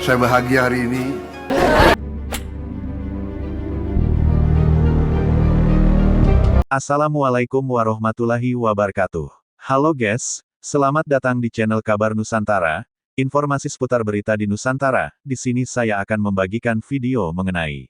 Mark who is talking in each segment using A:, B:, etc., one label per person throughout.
A: Saya bahagia hari ini.
B: Assalamualaikum warahmatullahi wabarakatuh. Halo guys, selamat datang di channel Kabar Nusantara, informasi seputar berita di Nusantara. Di sini saya akan membagikan video mengenai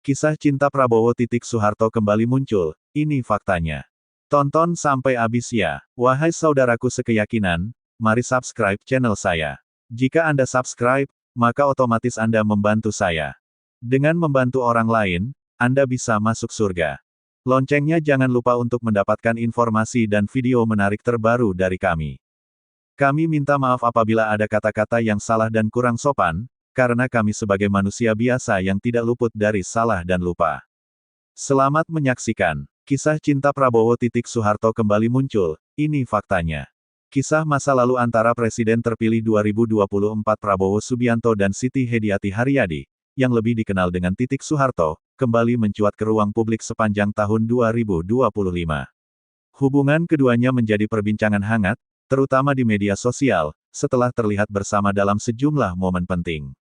B: kisah cinta Prabowo Suharto kembali muncul, ini faktanya. Tonton sampai habis ya, wahai saudaraku sekeyakinan, mari subscribe channel saya. Jika Anda subscribe, maka otomatis Anda membantu saya. Dengan membantu orang lain, Anda bisa masuk surga. Loncengnya jangan lupa untuk mendapatkan informasi dan video menarik terbaru dari kami. Kami minta maaf apabila ada kata-kata yang salah dan kurang sopan, karena kami sebagai manusia biasa yang tidak luput dari salah dan lupa. Selamat menyaksikan. Kisah cinta Prabowo Suharto kembali muncul, ini faktanya. Kisah masa lalu antara Presiden terpilih 2024 Prabowo Subianto dan Siti Hediati Haryadi, yang lebih dikenal dengan Suharto, kembali mencuat ke ruang publik sepanjang tahun 2025. Hubungan keduanya menjadi perbincangan hangat, terutama di media sosial, setelah terlihat bersama dalam sejumlah momen penting.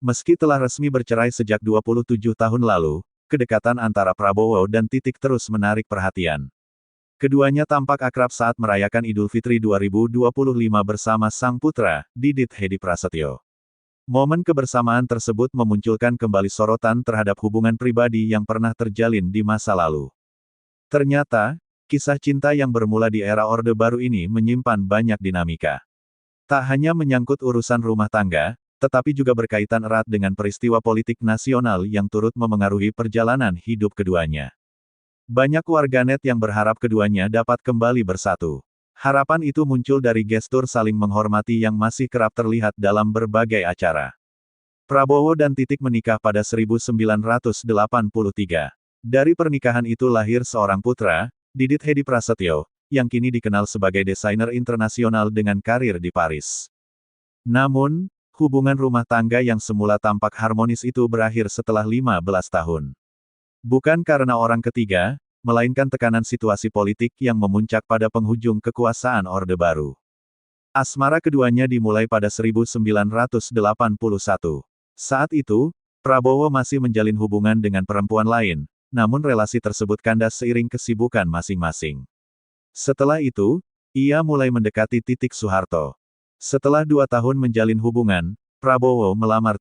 B: Meski telah resmi bercerai sejak 27 tahun lalu, kedekatan antara Prabowo dan terus menarik perhatian. Keduanya tampak akrab saat merayakan Idul Fitri 2025 bersama sang putra, Didit Hedi Prasetyo. Momen kebersamaan tersebut memunculkan kembali sorotan terhadap hubungan pribadi yang pernah terjalin di masa lalu. Ternyata, kisah cinta yang bermula di era Orde Baru ini menyimpan banyak dinamika. Tak hanya menyangkut urusan rumah tangga, tetapi juga berkaitan erat dengan peristiwa politik nasional yang turut memengaruhi perjalanan hidup keduanya. Banyak warganet yang berharap keduanya dapat kembali bersatu. Harapan itu muncul dari gestur saling menghormati yang masih kerap terlihat dalam berbagai acara. Prabowo dan menikah pada 1983. Dari pernikahan itu lahir seorang putra, Didit Hedi Prasetyo, yang kini dikenal sebagai desainer internasional dengan karir di Paris. Namun, hubungan rumah tangga yang semula tampak harmonis itu berakhir setelah 15 tahun. Bukan karena orang ketiga, melainkan tekanan situasi politik yang memuncak pada penghujung kekuasaan Orde Baru. Asmara keduanya dimulai pada 1981. Saat itu, Prabowo masih menjalin hubungan dengan perempuan lain, namun relasi tersebut kandas seiring kesibukan masing-masing. Setelah itu, ia mulai mendekati Suharto. Setelah 2 tahun menjalin hubungan, Prabowo melamar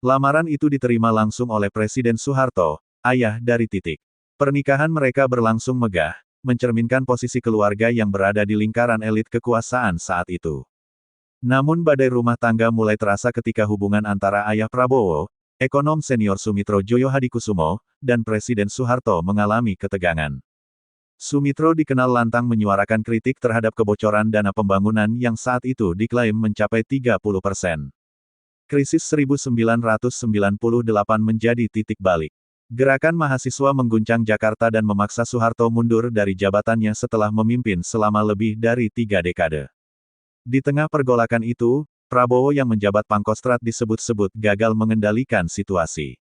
B: Lamaran itu diterima langsung oleh Presiden Soeharto, ayah dari Pernikahan mereka berlangsung megah, mencerminkan posisi keluarga yang berada di lingkaran elit kekuasaan saat itu. Namun badai rumah tangga mulai terasa ketika hubungan antara ayah Prabowo, ekonom senior Sumitro Joyo Hadikusumo, dan Presiden Soeharto mengalami ketegangan. Sumitro dikenal lantang menyuarakan kritik terhadap kebocoran dana pembangunan yang saat itu diklaim mencapai 30%. Krisis 1998 menjadi titik balik. Gerakan mahasiswa mengguncang Jakarta dan memaksa Soeharto mundur dari jabatannya setelah memimpin selama lebih dari 3 dekade. Di tengah pergolakan itu, Prabowo yang menjabat Pangkostrat disebut-sebut gagal mengendalikan situasi.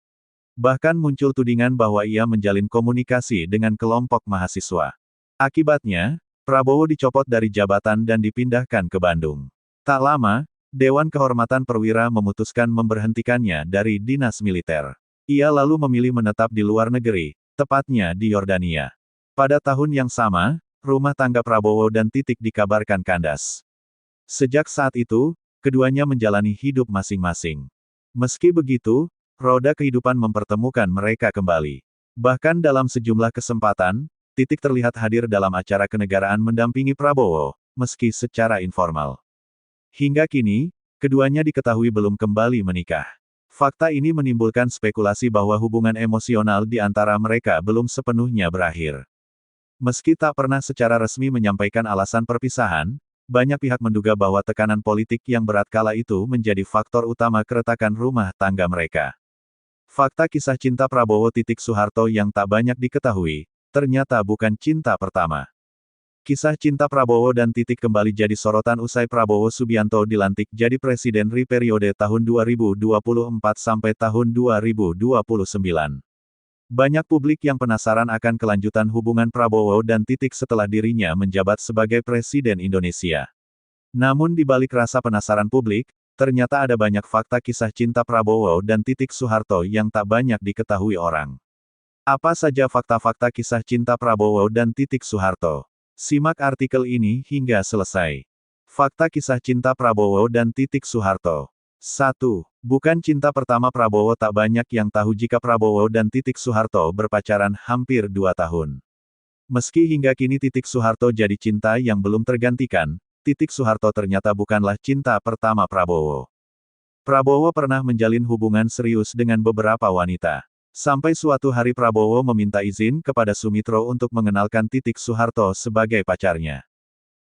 B: Bahkan muncul tudingan bahwa ia menjalin komunikasi dengan kelompok mahasiswa. Akibatnya, Prabowo dicopot dari jabatan dan dipindahkan ke Bandung. Tak lama, Dewan Kehormatan Perwira memutuskan memberhentikannya dari dinas militer. Ia lalu memilih menetap di luar negeri, tepatnya di Yordania. Pada tahun yang sama, rumah tangga Prabowo dan dikabarkan kandas. Sejak saat itu, keduanya menjalani hidup masing-masing. Meski begitu, roda kehidupan mempertemukan mereka kembali. Bahkan dalam sejumlah kesempatan, terlihat hadir dalam acara kenegaraan mendampingi Prabowo, meski secara informal. Hingga kini, keduanya diketahui belum kembali menikah. Fakta ini menimbulkan spekulasi bahwa hubungan emosional di antara mereka belum sepenuhnya berakhir. Meski tak pernah secara resmi menyampaikan alasan perpisahan, banyak pihak menduga bahwa tekanan politik yang berat kala itu menjadi faktor utama keretakan rumah tangga mereka. Fakta kisah cinta Prabowo Soeharto yang tak banyak diketahui, ternyata bukan cinta pertama. Kisah cinta Prabowo dan kembali jadi sorotan usai Prabowo Subianto dilantik jadi presiden RI periode tahun 2024 sampai tahun 2029. Banyak publik yang penasaran akan kelanjutan hubungan Prabowo dan setelah dirinya menjabat sebagai presiden Indonesia. Namun di balik rasa penasaran publik, ternyata ada banyak fakta kisah cinta Prabowo dan Titik Soeharto yang tak banyak diketahui orang. Apa saja fakta-fakta kisah cinta Prabowo dan Titik Soeharto? Simak artikel ini hingga selesai. Fakta kisah cinta Prabowo dan Titik Soeharto. 1. Bukan cinta pertama Prabowo. Tak banyak yang tahu jika Prabowo dan Titik Soeharto berpacaran hampir 2 tahun. Meski hingga kini Titik Soeharto jadi cinta yang belum tergantikan, Titik Soeharto ternyata bukanlah cinta pertama Prabowo. Prabowo pernah menjalin hubungan serius dengan beberapa wanita. Sampai suatu hari Prabowo meminta izin kepada Soemitro untuk mengenalkan Titik Soeharto sebagai pacarnya.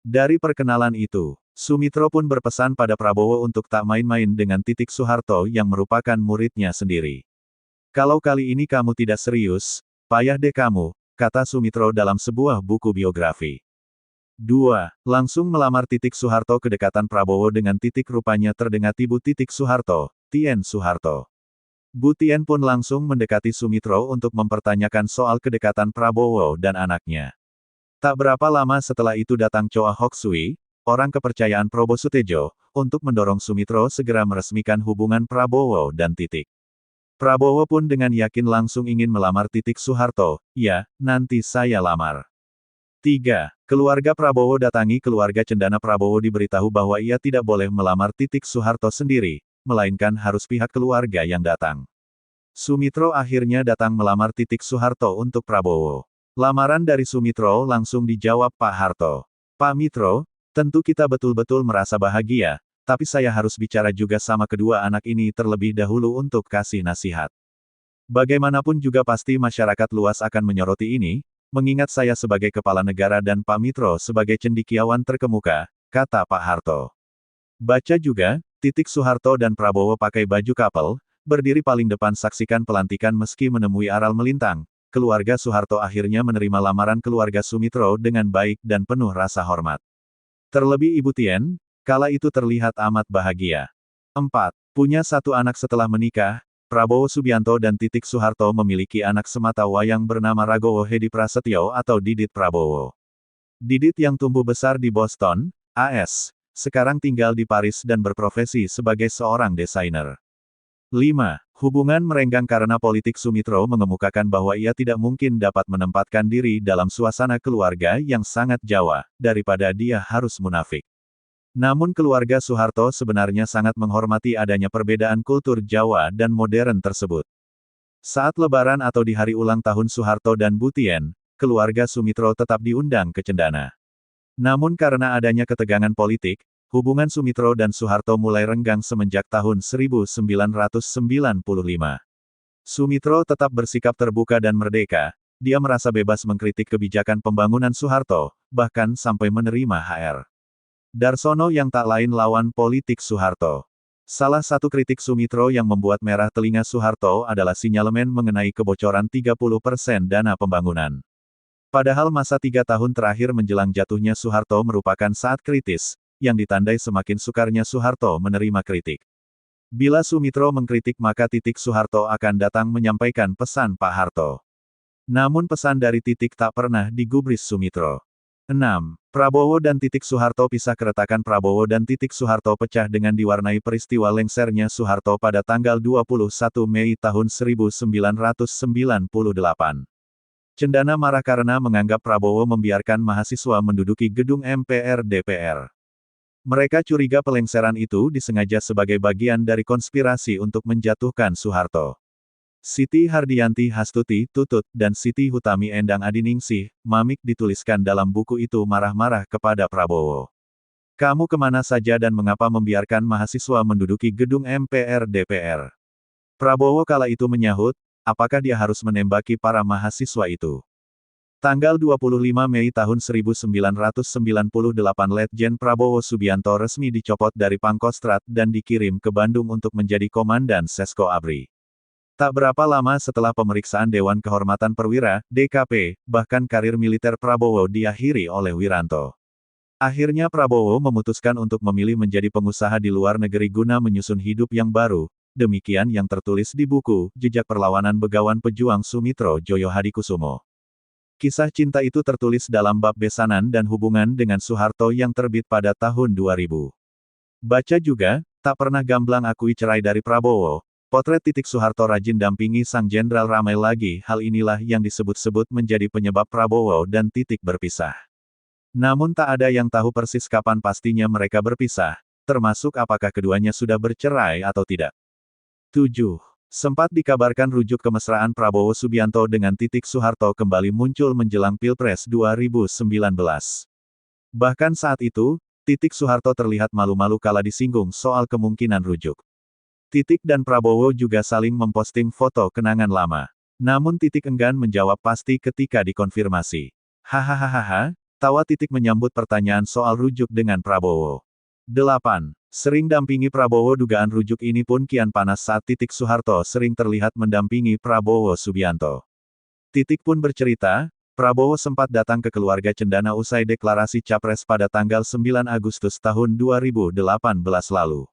B: Dari perkenalan itu, Soemitro pun berpesan pada Prabowo untuk tak main-main dengan Titik Soeharto yang merupakan muridnya sendiri. Kalau kali ini kamu tidak serius, payah deh kamu, kata Soemitro dalam sebuah buku biografi. 2. Langsung melamar Titik Soeharto. Kedekatan Prabowo dengan Titik rupanya terdengati Bu Titik Soeharto, Tien Soeharto. Bu Tien pun langsung mendekati Soemitro untuk mempertanyakan soal kedekatan Prabowo dan anaknya. Tak berapa lama setelah itu datang Choa Hok Sui, orang kepercayaan Prabowo Sutejo, untuk mendorong Soemitro segera meresmikan hubungan Prabowo dan Titik. Prabowo pun dengan yakin langsung ingin melamar Titik Soeharto. Ya, nanti saya lamar. 3. Keluarga Prabowo datangi keluarga cendana Prabowo diberitahu bahwa ia tidak boleh melamar Titik Soeharto sendiri, melainkan harus pihak keluarga yang datang. Soemitro akhirnya datang melamar Titik Soeharto untuk Prabowo. Lamaran dari Soemitro langsung dijawab Pak Harto. Pak Mitro, tentu kita betul-betul merasa bahagia, tapi saya harus bicara juga sama kedua anak ini terlebih dahulu untuk kasih nasihat. Bagaimanapun juga pasti masyarakat luas akan menyoroti ini, mengingat saya sebagai kepala negara dan Pak Mitro sebagai cendekiawan terkemuka, kata Pak Harto. Baca juga, Titik Soeharto dan Prabowo pakai baju couple, berdiri paling depan saksikan pelantikan meski menemui aral melintang. Keluarga Soeharto akhirnya menerima lamaran keluarga Soemitro dengan baik dan penuh rasa hormat. Terlebih Ibu Tien, kala itu terlihat amat bahagia. 4. Punya satu anak setelah menikah, Prabowo Subianto dan Titik Soeharto memiliki anak semata wayang bernama Ragowo Hedi Prasetyo atau Didit Prabowo. Didit yang tumbuh besar di Boston, AS, sekarang tinggal di Paris dan berprofesi sebagai seorang desainer. 5. Hubungan merenggang karena politik. Soemitro mengemukakan bahwa ia tidak mungkin dapat menempatkan diri dalam suasana keluarga yang sangat Jawa, daripada dia harus munafik. Namun keluarga Soeharto sebenarnya sangat menghormati adanya perbedaan kultur Jawa dan modern tersebut. Saat Lebaran atau di hari ulang tahun Soeharto dan Bu Tien, keluarga Soemitro tetap diundang ke cendana. Namun karena adanya ketegangan politik, hubungan Soemitro dan Soeharto mulai renggang semenjak tahun 1995. Soemitro tetap bersikap terbuka dan merdeka, dia merasa bebas mengkritik kebijakan pembangunan Soeharto, bahkan sampai menerima HR. Darsono yang tak lain lawan politik Soeharto. Salah satu kritik Soemitro yang membuat merah telinga Soeharto adalah sinyalemen mengenai kebocoran 30% dana pembangunan. Padahal masa 3 tahun terakhir menjelang jatuhnya Soeharto merupakan saat kritis, yang ditandai semakin sukarnya Soeharto menerima kritik. Bila Soemitro mengkritik maka Titik Soeharto akan datang menyampaikan pesan Pak Harto. Namun pesan dari Titik tak pernah digubris Soemitro. 6. Prabowo dan Titik Soeharto pisah. Keretakan Prabowo dan Titik Soeharto pecah dengan diwarnai peristiwa lengsernya Soeharto pada tanggal 21 Mei tahun 1998. Cendana marah karena menganggap Prabowo membiarkan mahasiswa menduduki gedung MPR DPR. Mereka curiga pelengseran itu disengaja sebagai bagian dari konspirasi untuk menjatuhkan Soeharto. Siti Hardianti Hastuti Tutut dan Siti Hutami Endang Adiningsih, Mamik dituliskan dalam buku itu marah-marah kepada Prabowo. Kamu kemana saja dan mengapa membiarkan mahasiswa menduduki gedung MPR DPR? Prabowo kala itu menyahut, apakah dia harus menembaki para mahasiswa itu? Tanggal 25 Mei tahun 1998 Letjen Prabowo Subianto resmi dicopot dari Pangkostrat dan dikirim ke Bandung untuk menjadi Komandan Sesko ABRI. Tak berapa lama setelah pemeriksaan Dewan Kehormatan Perwira, DKP, bahkan karir militer Prabowo diakhiri oleh Wiranto. Akhirnya Prabowo memutuskan untuk memilih menjadi pengusaha di luar negeri guna menyusun hidup yang baru. Demikian yang tertulis di buku, Jejak Perlawanan Begawan Pejuang Sumitro Joyo Hadikusumo. Kisah cinta itu tertulis dalam bab besanan dan hubungan dengan Soeharto yang terbit pada tahun 2000. Baca juga, Tak pernah gamblang akui cerai dari Prabowo, potret Titik Soeharto rajin dampingi sang jenderal ramai lagi. Hal inilah yang disebut-sebut menjadi penyebab Prabowo dan Titik berpisah. Namun tak ada yang tahu persis kapan pastinya mereka berpisah, termasuk apakah keduanya sudah bercerai atau tidak. 7. Sempat dikabarkan rujuk kemesraan Prabowo Subianto dengan Titik Soeharto kembali muncul menjelang Pilpres 2019. Bahkan saat itu, Titik Soeharto terlihat malu-malu kala disinggung soal kemungkinan rujuk. Titik dan Prabowo juga saling memposting foto kenangan lama. Namun Titik enggan menjawab pasti ketika dikonfirmasi. Hahaha, tawa Titik menyambut pertanyaan soal rujuk dengan Prabowo. 8. Sering dampingi Prabowo. Dugaan rujuk ini pun kian panas saat Titik Soeharto sering terlihat mendampingi Prabowo Subianto. Titik pun bercerita, Prabowo sempat datang ke keluarga Cendana usai deklarasi Capres pada tanggal 9 Agustus tahun 2018 lalu.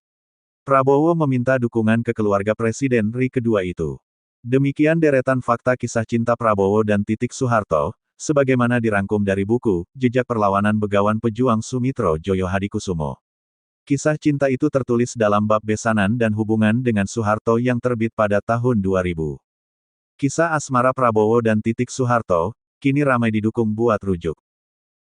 B: Prabowo meminta dukungan ke keluarga Presiden RI kedua itu. Demikian deretan fakta kisah cinta Prabowo dan Titik Soeharto, sebagaimana dirangkum dari buku, Jejak Perlawanan Begawan Pejuang Sumitro Joyo Hadikusumo. Kisah cinta itu tertulis dalam bab besanan dan hubungan dengan Soeharto yang terbit pada tahun 2000. Kisah asmara Prabowo dan Titik Soeharto, kini ramai didukung buat rujuk.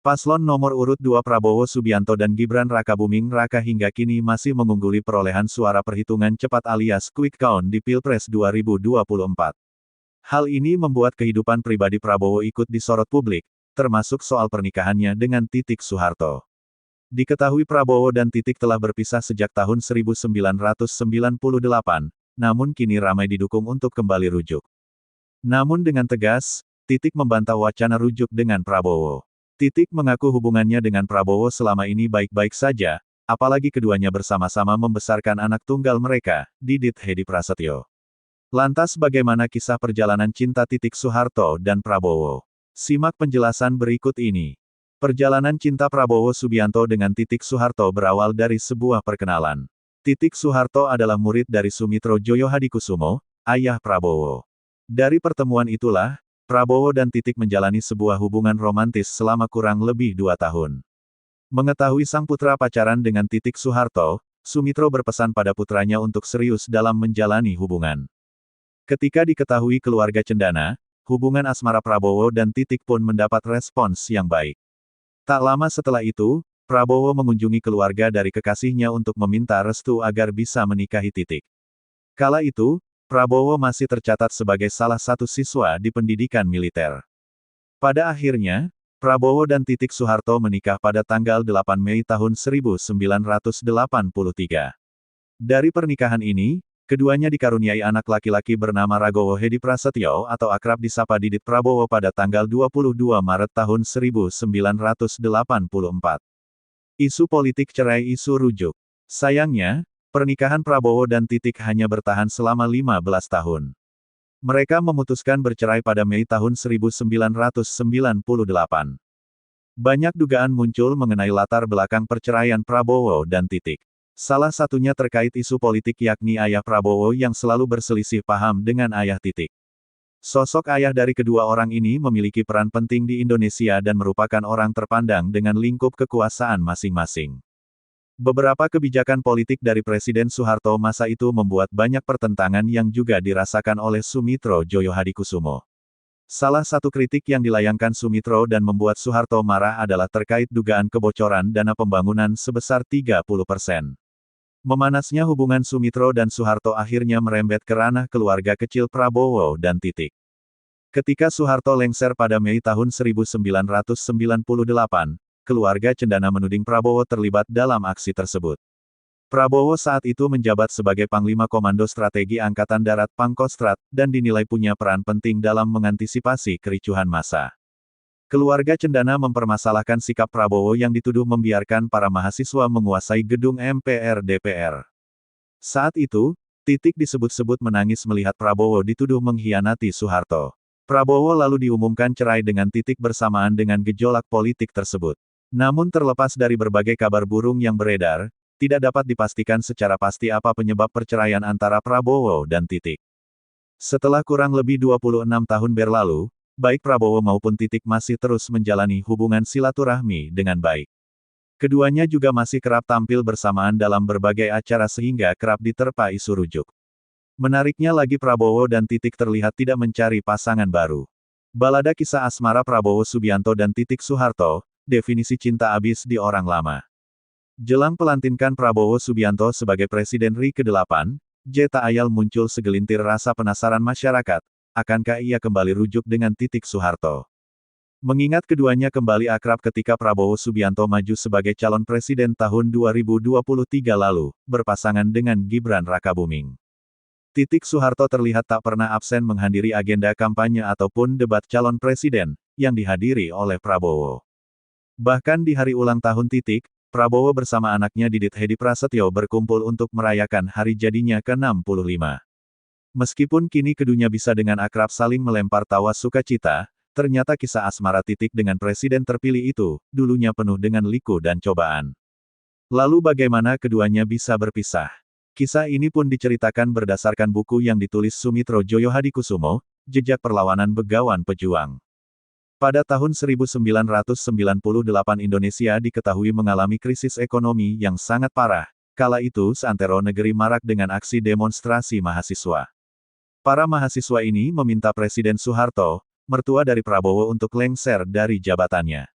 B: Paslon nomor urut 2 Prabowo Subianto dan Gibran Rakabuming Raka hingga kini masih mengungguli perolehan suara perhitungan cepat alias quick count di Pilpres 2024. Hal ini membuat kehidupan pribadi Prabowo ikut disorot publik, termasuk soal pernikahannya dengan Titik Soeharto. Diketahui Prabowo dan Titik telah berpisah sejak tahun 1998, namun kini ramai didukung untuk kembali rujuk. Namun dengan tegas, Titik membantah wacana rujuk dengan Prabowo. Titik mengaku hubungannya dengan Prabowo selama ini baik-baik saja, apalagi keduanya bersama-sama membesarkan anak tunggal mereka, Didit Hedi Prasetyo. Lantas bagaimana kisah perjalanan cinta Titik Soeharto dan Prabowo? Simak penjelasan berikut ini. Perjalanan cinta Prabowo Subianto dengan Titik Soeharto berawal dari sebuah perkenalan. Titik Soeharto adalah murid dari Sumitro Joyo Hadikusumo, ayah Prabowo. Dari pertemuan itulah, Prabowo dan Titik menjalani sebuah hubungan romantis selama kurang lebih 2 tahun. Mengetahui sang putra pacaran dengan Titik Soeharto, Sumitro berpesan pada putranya untuk serius dalam menjalani hubungan. Ketika diketahui keluarga Cendana, hubungan asmara Prabowo dan Titik pun mendapat respons yang baik. Tak lama setelah itu, Prabowo mengunjungi keluarga dari kekasihnya untuk meminta restu agar bisa menikahi Titik. Kala itu, Prabowo masih tercatat sebagai salah satu siswa di pendidikan militer. Pada akhirnya, Prabowo dan Titik Soeharto menikah pada tanggal 8 Mei tahun 1983. Dari pernikahan ini, keduanya dikaruniai anak laki-laki bernama Ragowo Hedi Prasetyo atau akrab disapa Didit Prabowo pada tanggal 22 Maret tahun 1984. Isu politik cerai isu rujuk. Sayangnya, pernikahan Prabowo dan Titik hanya bertahan selama 15 tahun. Mereka memutuskan bercerai pada Mei tahun 1998. Banyak dugaan muncul mengenai latar belakang perceraian Prabowo dan Titik. Salah satunya terkait isu politik yakni ayah Prabowo yang selalu berselisih paham dengan ayah Titik. Sosok ayah dari kedua orang ini memiliki peran penting di Indonesia dan merupakan orang terpandang dengan lingkup kekuasaan masing-masing. Beberapa kebijakan politik dari Presiden Soeharto masa itu membuat banyak pertentangan yang juga dirasakan oleh Sumitro Joyo Hadikusumo. Salah satu kritik yang dilayangkan Sumitro dan membuat Soeharto marah adalah terkait dugaan kebocoran dana pembangunan sebesar 30%. Memanasnya hubungan Sumitro dan Soeharto akhirnya merembet ke ranah keluarga kecil Prabowo dan Titik. Ketika Soeharto lengser pada Mei tahun 1998, keluarga Cendana menuding Prabowo terlibat dalam aksi tersebut. Prabowo saat itu menjabat sebagai Panglima Komando Strategi Angkatan Darat Pangkostrat, dan dinilai punya peran penting dalam mengantisipasi kericuhan massa. Keluarga Cendana mempermasalahkan sikap Prabowo yang dituduh membiarkan para mahasiswa menguasai gedung MPR DPR. Saat itu, Titik disebut-sebut menangis melihat Prabowo dituduh mengkhianati Soeharto. Prabowo lalu diumumkan cerai dengan Titik bersamaan dengan gejolak politik tersebut. Namun terlepas dari berbagai kabar burung yang beredar, tidak dapat dipastikan secara pasti apa penyebab perceraian antara Prabowo dan Titik. Setelah kurang lebih 26 tahun berlalu, baik Prabowo maupun Titik masih terus menjalani hubungan silaturahmi dengan baik. Keduanya juga masih kerap tampil bersamaan dalam berbagai acara sehingga kerap diterpa isu rujuk. Menariknya lagi Prabowo dan Titik terlihat tidak mencari pasangan baru. Balada kisah asmara Prabowo Subianto dan Titik Soeharto, definisi cinta abis di orang lama. Jelang pelantikan Prabowo Subianto sebagai Presiden RI ke-8, tak ayal muncul segelintir rasa penasaran masyarakat, akankah ia kembali rujuk dengan Titik Soeharto. Mengingat keduanya kembali akrab ketika Prabowo Subianto maju sebagai calon presiden tahun 2023 lalu, berpasangan dengan Gibran Rakabuming. Titik Soeharto terlihat tak pernah absen menghadiri agenda kampanye ataupun debat calon presiden, yang dihadiri oleh Prabowo. Bahkan di hari ulang tahun Titik, Prabowo bersama anaknya Didit Hedi Prasetyo berkumpul untuk merayakan hari jadinya ke-65. Meskipun kini keduanya bisa dengan akrab saling melempar tawa sukacita, ternyata kisah asmara Titik dengan presiden terpilih itu, dulunya penuh dengan liku dan cobaan. Lalu bagaimana keduanya bisa berpisah? Kisah ini pun diceritakan berdasarkan buku yang ditulis Sumitro Joyo Hadikusumo, Jejak Perlawanan Begawan Pejuang. Pada tahun 1998 Indonesia diketahui mengalami krisis ekonomi yang sangat parah, kala itu seantero negeri marak dengan aksi demonstrasi mahasiswa. Para mahasiswa ini meminta Presiden Soeharto, mertua dari Prabowo untuk lengser dari jabatannya.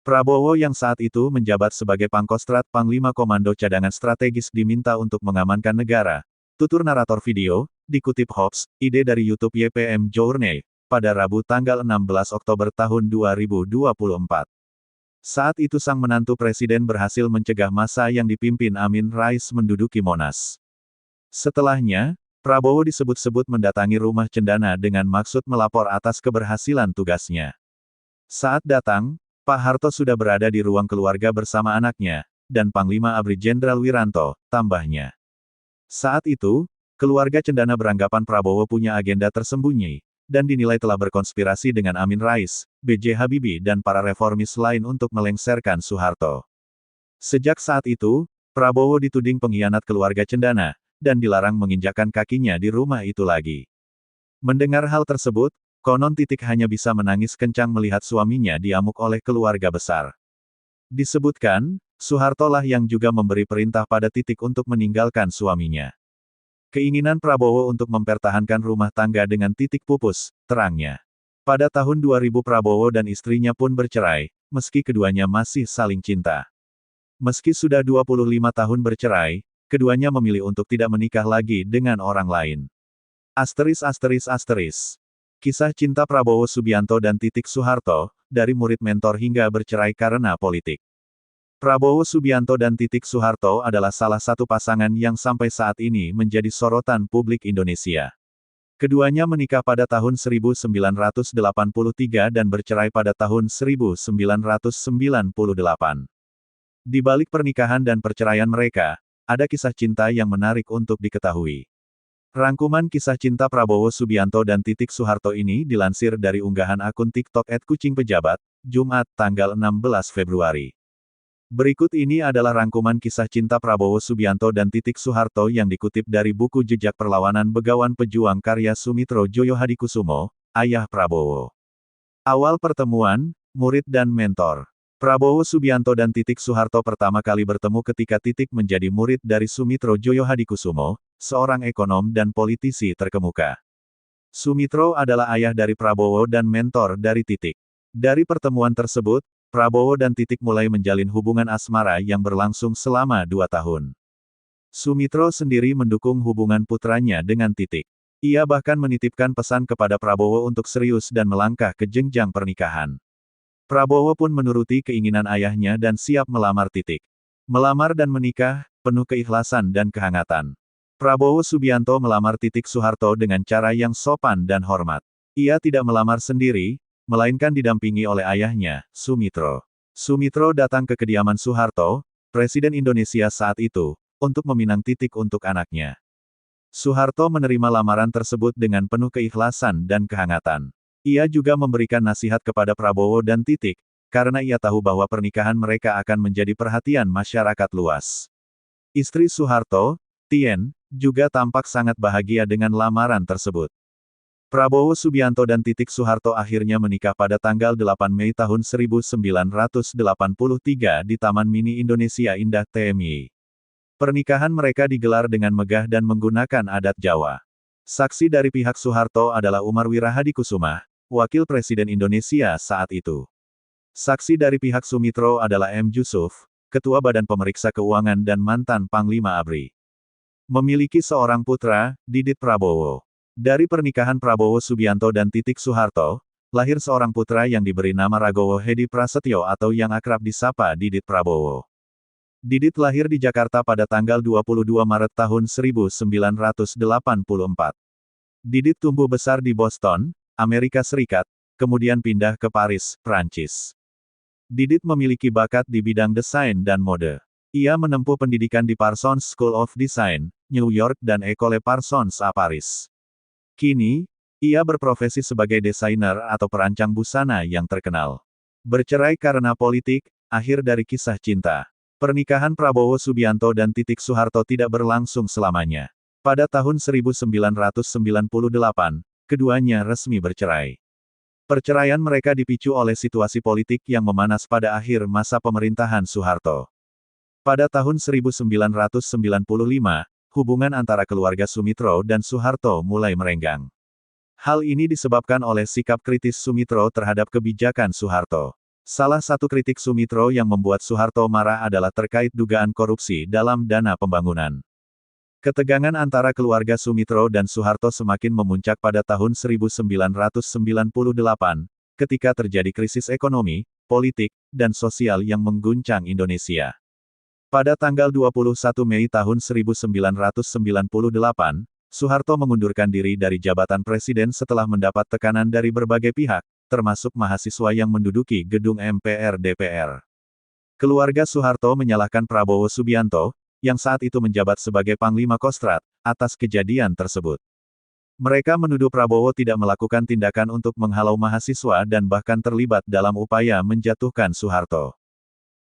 B: Prabowo yang saat itu menjabat sebagai Pangkostrat Panglima Komando Cadangan Strategis diminta untuk mengamankan negara. Tutur narator video, dikutip Hops, ide dari YouTube YPM Journey, pada Rabu tanggal 16 Oktober tahun 2024. Saat itu sang menantu presiden berhasil mencegah massa yang dipimpin Amin Rais menduduki Monas. Setelahnya, Prabowo disebut-sebut mendatangi rumah Cendana dengan maksud melapor atas keberhasilan tugasnya. Saat datang, Pak Harto sudah berada di ruang keluarga bersama anaknya, dan Panglima ABRI Jenderal Wiranto, tambahnya. Saat itu, keluarga Cendana beranggapan Prabowo punya agenda tersembunyi, dan dinilai telah berkonspirasi dengan Amin Rais, B.J. Habibie dan para reformis lain untuk melengsarkan Soeharto. Sejak saat itu, Prabowo dituding pengkhianat keluarga Cendana, dan dilarang menginjakkan kakinya di rumah itu lagi. Mendengar hal tersebut, konon Titik hanya bisa menangis kencang melihat suaminya diamuk oleh keluarga besar. Disebutkan, Soeharto lah yang juga memberi perintah pada Titik untuk meninggalkan suaminya. Keinginan Prabowo untuk mempertahankan rumah tangga dengan Titik pupus, terangnya. Pada tahun 2000 Prabowo dan istrinya pun bercerai, meski keduanya masih saling cinta. Meski sudah 25 tahun bercerai, keduanya memilih untuk tidak menikah lagi dengan orang lain. *****. Kisah cinta Prabowo Subianto dan Titik Soeharto, dari murid mentor hingga bercerai karena politik. Prabowo Subianto dan Titik Soeharto adalah salah satu pasangan yang sampai saat ini menjadi sorotan publik Indonesia. Keduanya menikah pada tahun 1983 dan bercerai pada tahun 1998. Di balik pernikahan dan perceraian mereka, ada kisah cinta yang menarik untuk diketahui. Rangkuman kisah cinta Prabowo Subianto dan Titik Soeharto ini dilansir dari unggahan akun TikTok @kucingpejabat, Jumat, tanggal 16 Februari. Berikut ini adalah rangkuman kisah cinta Prabowo Subianto dan Titik Soeharto yang dikutip dari buku Jejak Perlawanan Begawan Pejuang karya Sumitro Joyo Hadikusumo, ayah Prabowo. Awal pertemuan, murid dan mentor. Prabowo Subianto dan Titik Soeharto pertama kali bertemu ketika Titik menjadi murid dari Sumitro Joyo Hadikusumo, seorang ekonom dan politisi terkemuka. Sumitro adalah ayah dari Prabowo dan mentor dari Titik. Dari pertemuan tersebut, Prabowo dan Titik mulai menjalin hubungan asmara yang berlangsung selama 2 tahun. Sumitro sendiri mendukung hubungan putranya dengan Titik. Ia bahkan menitipkan pesan kepada Prabowo untuk serius dan melangkah ke jenjang pernikahan. Prabowo pun menuruti keinginan ayahnya dan siap melamar Titik. Melamar dan menikah, penuh keikhlasan dan kehangatan. Prabowo Subianto melamar Titik Soeharto dengan cara yang sopan dan hormat. Ia tidak melamar sendiri, melainkan didampingi oleh ayahnya, Sumitro. Sumitro datang ke kediaman Soeharto, Presiden Indonesia saat itu, untuk meminang Titik untuk anaknya. Soeharto menerima lamaran tersebut dengan penuh keikhlasan dan kehangatan. Ia juga memberikan nasihat kepada Prabowo dan Titik, karena ia tahu bahwa pernikahan mereka akan menjadi perhatian masyarakat luas. Istri Soeharto, Tien, juga tampak sangat bahagia dengan lamaran tersebut. Prabowo Subianto dan Titik Soeharto akhirnya menikah pada tanggal 8 Mei tahun 1983 di Taman Mini Indonesia Indah TMI. Pernikahan mereka digelar dengan megah dan menggunakan adat Jawa. Saksi dari pihak Soeharto adalah Umar Wirahadikusumah, Wakil Presiden Indonesia saat itu. Saksi dari pihak Sumitro adalah M. Jusuf, Ketua Badan Pemeriksa Keuangan dan mantan Panglima ABRI. Memiliki seorang putra, Didit Prabowo. Dari pernikahan Prabowo Subianto dan Titik Soeharto, lahir seorang putra yang diberi nama Ragowo Hedi Prasetyo atau yang akrab disapa Didit Prabowo. Didit lahir di Jakarta pada tanggal 22 Maret tahun 1984. Didit tumbuh besar di Boston, Amerika Serikat, kemudian pindah ke Paris, Prancis. Didit memiliki bakat di bidang desain dan mode. Ia menempuh pendidikan di Parsons School of Design, New York dan École Parsons à Paris. Kini, ia berprofesi sebagai desainer atau perancang busana yang terkenal. Bercerai karena politik, akhir dari kisah cinta. Pernikahan Prabowo Subianto dan Titik Soeharto tidak berlangsung selamanya. Pada tahun 1998, keduanya resmi bercerai. Perceraian mereka dipicu oleh situasi politik yang memanas pada akhir masa pemerintahan Soeharto. Pada tahun 1995, hubungan antara keluarga Sumitro dan Soeharto mulai merenggang. Hal ini disebabkan oleh sikap kritis Sumitro terhadap kebijakan Soeharto. Salah satu kritik Sumitro yang membuat Soeharto marah adalah terkait dugaan korupsi dalam dana pembangunan. Ketegangan antara keluarga Sumitro dan Soeharto semakin memuncak pada tahun 1998, ketika terjadi krisis ekonomi, politik, dan sosial yang mengguncang Indonesia. Pada tanggal 21 Mei tahun 1998, Soeharto mengundurkan diri dari jabatan presiden setelah mendapat tekanan dari berbagai pihak, termasuk mahasiswa yang menduduki gedung MPR DPR. Keluarga Soeharto menyalahkan Prabowo Subianto, yang saat itu menjabat sebagai Panglima Kostrad, atas kejadian tersebut. Mereka menuduh Prabowo tidak melakukan tindakan untuk menghalau mahasiswa dan bahkan terlibat dalam upaya menjatuhkan Soeharto.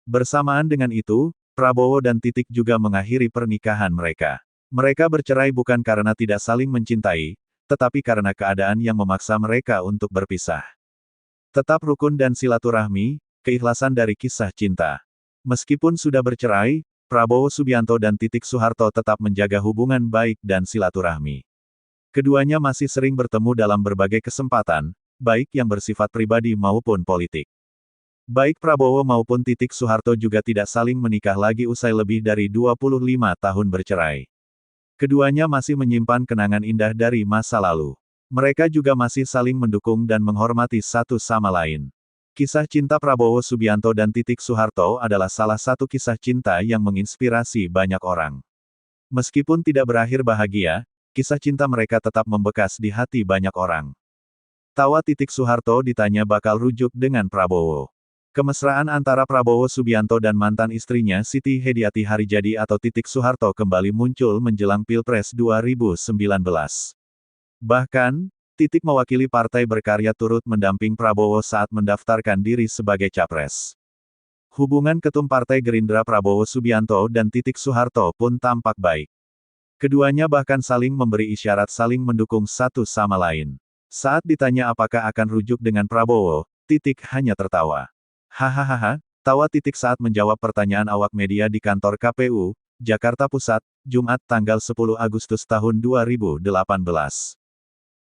B: Bersamaan dengan itu, Prabowo dan Titik juga mengakhiri pernikahan mereka. Mereka bercerai bukan karena tidak saling mencintai, tetapi karena keadaan yang memaksa mereka untuk berpisah. Tetap rukun dan silaturahmi, keikhlasan dari kisah cinta. Meskipun sudah bercerai, Prabowo Subianto dan Titik Soeharto tetap menjaga hubungan baik dan silaturahmi. Keduanya masih sering bertemu dalam berbagai kesempatan, baik yang bersifat pribadi maupun politik. Baik Prabowo maupun Titik Soeharto juga tidak saling menikah lagi usai lebih dari 25 tahun bercerai. Keduanya masih menyimpan kenangan indah dari masa lalu. Mereka juga masih saling mendukung dan menghormati satu sama lain. Kisah cinta Prabowo Subianto dan Titik Soeharto adalah salah satu kisah cinta yang menginspirasi banyak orang. Meskipun tidak berakhir bahagia, kisah cinta mereka tetap membekas di hati banyak orang. Tawa Titik Soeharto ditanya bakal rujuk dengan Prabowo. Kemesraan antara Prabowo Subianto dan mantan istrinya Siti Hediati Harijadi atau Titik Soeharto kembali muncul menjelang Pilpres 2019. Bahkan, Titik mewakili Partai Berkarya turut mendamping Prabowo saat mendaftarkan diri sebagai capres. Hubungan Ketum Partai Gerindra Prabowo Subianto dan Titik Soeharto pun tampak baik. Keduanya bahkan saling memberi isyarat saling mendukung satu sama lain. Saat ditanya apakah akan rujuk dengan Prabowo, Titik hanya tertawa. Hahaha, tawa Titik saat menjawab pertanyaan awak media di kantor KPU, Jakarta Pusat, Jumat tanggal 10 Agustus tahun 2018.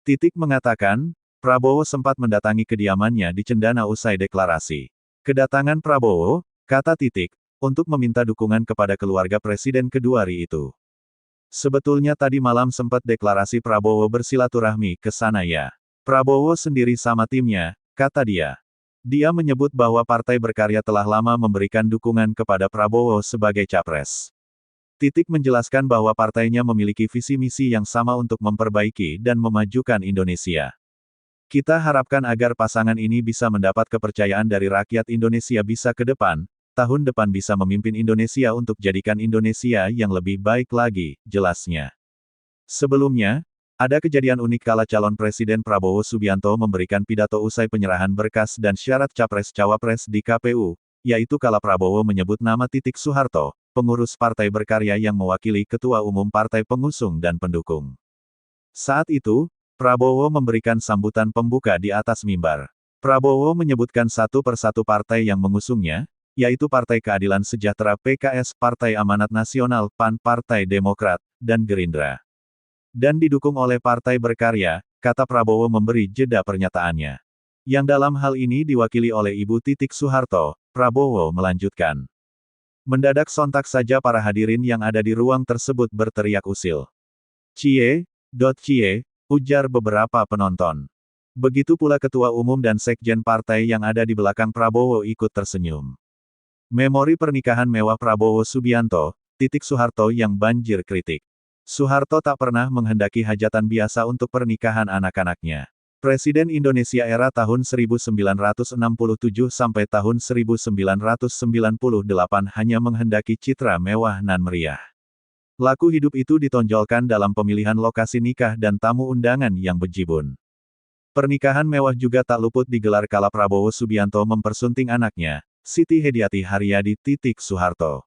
B: Titik mengatakan, Prabowo sempat mendatangi kediamannya di Cendana usai deklarasi. Kedatangan Prabowo, kata Titik, untuk meminta dukungan kepada keluarga Presiden kedua RI itu. Sebetulnya tadi malam sempat deklarasi Prabowo bersilaturahmi ke sana ya. Prabowo sendiri sama timnya, kata dia. Dia menyebut bahwa Partai Berkarya telah lama memberikan dukungan kepada Prabowo sebagai capres. Titik menjelaskan bahwa partainya memiliki visi misi yang sama untuk memperbaiki dan memajukan Indonesia. Kita harapkan agar pasangan ini bisa mendapat kepercayaan dari rakyat Indonesia bisa ke depan, tahun depan bisa memimpin Indonesia untuk jadikan Indonesia yang lebih baik lagi, jelasnya. Sebelumnya, ada kejadian unik kala calon Presiden Prabowo Subianto memberikan pidato usai penyerahan berkas dan syarat Capres-Cawapres di KPU, yaitu kala Prabowo menyebut nama Titik Soeharto, pengurus Partai Berkarya yang mewakili Ketua Umum Partai Pengusung dan Pendukung. Saat itu, Prabowo memberikan sambutan pembuka di atas mimbar. Prabowo menyebutkan satu persatu partai yang mengusungnya, yaitu Partai Keadilan Sejahtera (PKS), Partai Amanat Nasional (PAN), Partai Demokrat, dan Gerindra. Dan didukung oleh Partai Berkarya, kata Prabowo memberi jeda pernyataannya. Yang dalam hal ini diwakili oleh Ibu Titik Soeharto, Prabowo melanjutkan. Mendadak sontak saja para hadirin yang ada di ruang tersebut berteriak usil. Cie, ujar beberapa penonton. Begitu pula Ketua Umum dan Sekjen partai yang ada di belakang Prabowo ikut tersenyum. Memori pernikahan mewah Prabowo Subianto, Titik Soeharto yang banjir kritik. Soeharto tak pernah menghendaki hajatan biasa untuk pernikahan anak-anaknya. Presiden Indonesia era tahun 1967 sampai tahun 1998 hanya menghendaki citra mewah nan meriah. Laku hidup itu ditonjolkan dalam pemilihan lokasi nikah dan tamu undangan yang bejibun. Pernikahan mewah juga tak luput digelar kala Prabowo Subianto mempersunting anaknya, Siti Hediati Haryadi Titik Soeharto.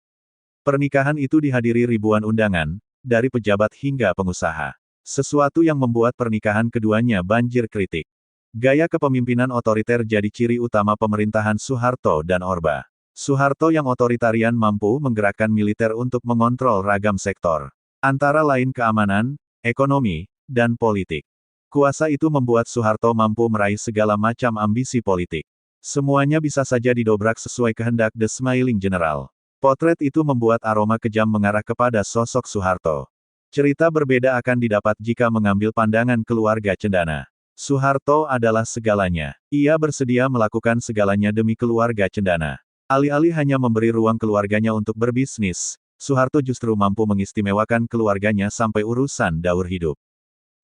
B: Pernikahan itu dihadiri ribuan undangan, dari pejabat hingga pengusaha. Sesuatu yang membuat pernikahan keduanya banjir kritik. Gaya kepemimpinan otoriter jadi ciri utama pemerintahan Soeharto dan Orba. Soeharto yang otoritarian mampu menggerakkan militer untuk mengontrol ragam sektor. Antara lain keamanan, ekonomi, dan politik. Kuasa itu membuat Soeharto mampu meraih segala macam ambisi politik. Semuanya bisa saja didobrak sesuai kehendak The Smiling General. Potret itu membuat aroma kejam mengarah kepada sosok Soeharto. Cerita berbeda akan didapat jika mengambil pandangan keluarga cendana. Soeharto adalah segalanya. Ia bersedia melakukan segalanya demi keluarga cendana. Alih-alih hanya memberi ruang keluarganya untuk berbisnis, Soeharto justru mampu mengistimewakan keluarganya sampai urusan daur hidup.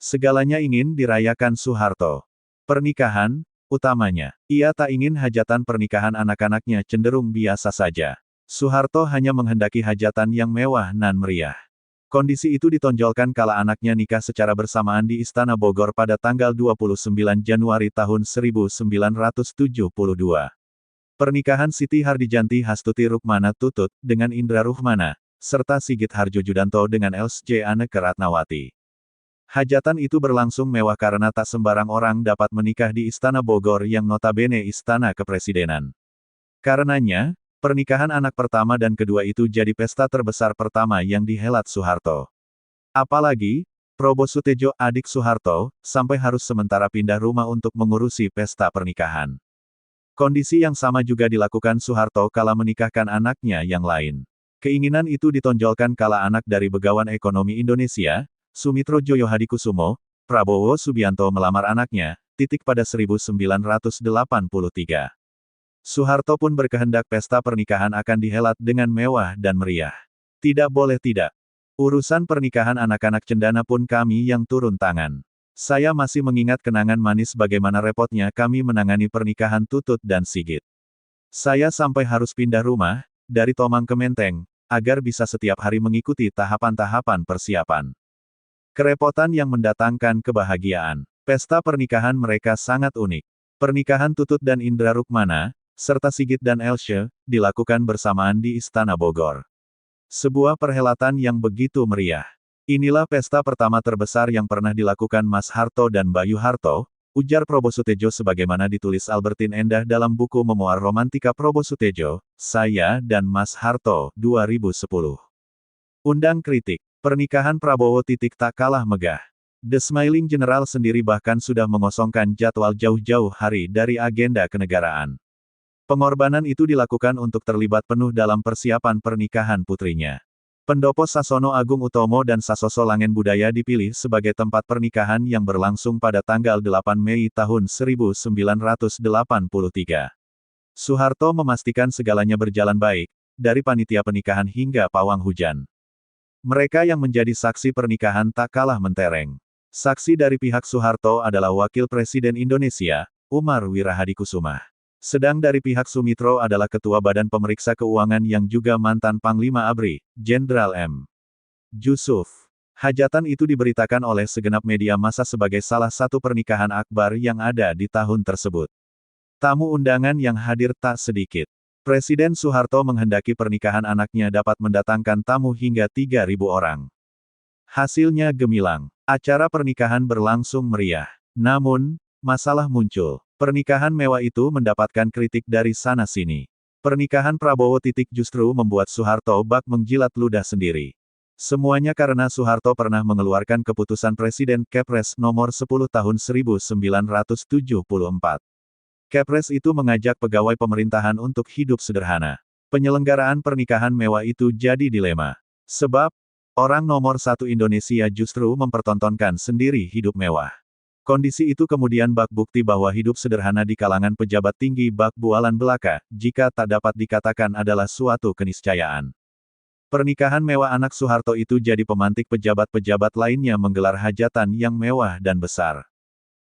B: Segalanya ingin dirayakan Soeharto. Pernikahan, utamanya. Ia tak ingin hajatan pernikahan anak-anaknya cenderung biasa saja. Soeharto hanya menghendaki hajatan yang mewah nan meriah. Kondisi itu ditonjolkan kala anaknya nikah secara bersamaan di Istana Bogor pada tanggal 29 Januari tahun 1972. Pernikahan Siti Hardijanti Hastuti Rukmana Tutut dengan Indra Ruhmana, serta Sigit Harjojudanto dengan Elsje Anneke Ratnawati. Hajatan itu berlangsung mewah karena tak sembarang orang dapat menikah di Istana Bogor yang notabene istana kepresidenan. Karenanya, pernikahan anak pertama dan kedua itu jadi pesta terbesar pertama yang dihelat Soeharto. Apalagi, Probo Sutejo, adik Soeharto, sampai harus sementara pindah rumah untuk mengurusi pesta pernikahan. Kondisi yang sama juga dilakukan Soeharto kala menikahkan anaknya yang lain. Keinginan itu ditonjolkan kala anak dari Begawan Ekonomi Indonesia, Sumitro Joyohadikusumo, Prabowo Subianto melamar anaknya, Titik pada 1983. Soeharto pun berkehendak pesta pernikahan akan dihelat dengan mewah dan meriah. Tidak boleh tidak. Urusan pernikahan anak-anak cendana pun kami yang turun tangan. Saya masih mengingat kenangan manis bagaimana repotnya kami menangani pernikahan Tutut dan Sigit. Saya sampai harus pindah rumah, dari Tomang ke Menteng, agar bisa setiap hari mengikuti tahapan-tahapan persiapan. Kerepotan yang mendatangkan kebahagiaan. Pesta pernikahan mereka sangat unik. Pernikahan Tutut dan Indra Rukmana, serta Sigit dan Elsje, dilakukan bersamaan di Istana Bogor. Sebuah perhelatan yang begitu meriah. Inilah pesta pertama terbesar yang pernah dilakukan Mas Harto dan Bayu Harto, ujar Probo Sutejo sebagaimana ditulis Albertine Endah dalam buku Memoir Romantika Probo Sutejo, Saya dan Mas Harto, 2010. Undang kritik. Pernikahan Prabowo Titik tak kalah megah. The Smiling General sendiri bahkan sudah mengosongkan jadwal jauh-jauh hari dari agenda kenegaraan. Pengorbanan itu dilakukan untuk terlibat penuh dalam persiapan pernikahan putrinya. Pendopo Sasono Agung Utomo dan Sasoso Langen Budaya dipilih sebagai tempat pernikahan yang berlangsung pada tanggal 8 Mei tahun 1983. Soeharto memastikan segalanya berjalan baik, dari panitia pernikahan hingga pawang hujan. Mereka yang menjadi saksi pernikahan tak kalah mentereng. Saksi dari pihak Soeharto adalah Wakil Presiden Indonesia, Umar Wirahadikusumah. Sedang dari pihak Sumitro adalah Ketua Badan Pemeriksa Keuangan yang juga mantan Panglima ABRI, Jenderal M. Jusuf. Hajatan itu diberitakan oleh segenap media massa sebagai salah satu pernikahan akbar yang ada di tahun tersebut. Tamu undangan yang hadir tak sedikit. Presiden Soeharto menghendaki pernikahan anaknya dapat mendatangkan tamu hingga 3.000 orang. Hasilnya gemilang. Acara pernikahan berlangsung meriah. Namun, masalah muncul. Pernikahan mewah itu mendapatkan kritik dari sana-sini. Pernikahan Prabowo justru membuat Soeharto bak menjilat ludah sendiri. Semuanya karena Soeharto pernah mengeluarkan keputusan Presiden Kepres nomor 10 tahun 1974. Kepres itu mengajak pegawai pemerintahan untuk hidup sederhana. Penyelenggaraan pernikahan mewah itu jadi dilema. Sebab, orang nomor satu Indonesia justru mempertontonkan sendiri hidup mewah. Kondisi itu kemudian bak bukti bahwa hidup sederhana di kalangan pejabat tinggi bak bualan belaka, jika tak dapat dikatakan adalah suatu keniscayaan. Pernikahan mewah anak Soeharto itu jadi pemantik pejabat-pejabat lainnya menggelar hajatan yang mewah dan besar.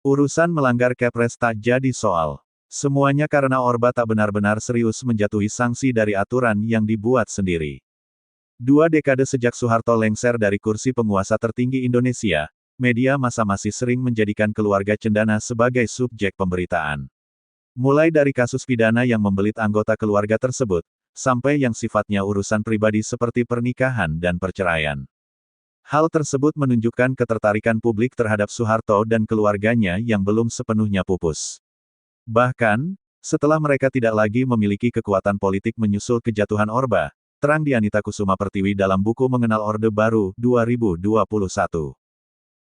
B: Urusan melanggar Kepres tak jadi soal. Semuanya karena Orba tak benar-benar serius menjatuhi sanksi dari aturan yang dibuat sendiri. 2 dekade sejak Soeharto lengser dari kursi penguasa tertinggi Indonesia, media massa masih sering menjadikan keluarga cendana sebagai subjek pemberitaan. Mulai dari kasus pidana yang membelit anggota keluarga tersebut, sampai yang sifatnya urusan pribadi seperti pernikahan dan perceraian. Hal tersebut menunjukkan ketertarikan publik terhadap Soeharto dan keluarganya yang belum sepenuhnya pupus. Bahkan, setelah mereka tidak lagi memiliki kekuatan politik menyusul kejatuhan Orba, terang di Anita Kusuma Pertiwi dalam buku Mengenal Orde Baru, 2021.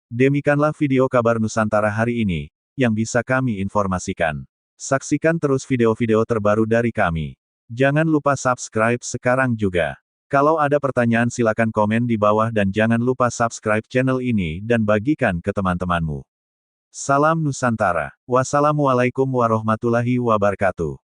B: Demikianlah video kabar Nusantara hari ini, yang bisa kami informasikan. Saksikan terus video-video terbaru dari kami. Jangan lupa subscribe sekarang juga. Kalau ada pertanyaan silakan komen di bawah dan jangan lupa subscribe channel ini dan bagikan ke teman-temanmu. Salam Nusantara. Wassalamualaikum warahmatullahi wabarakatuh.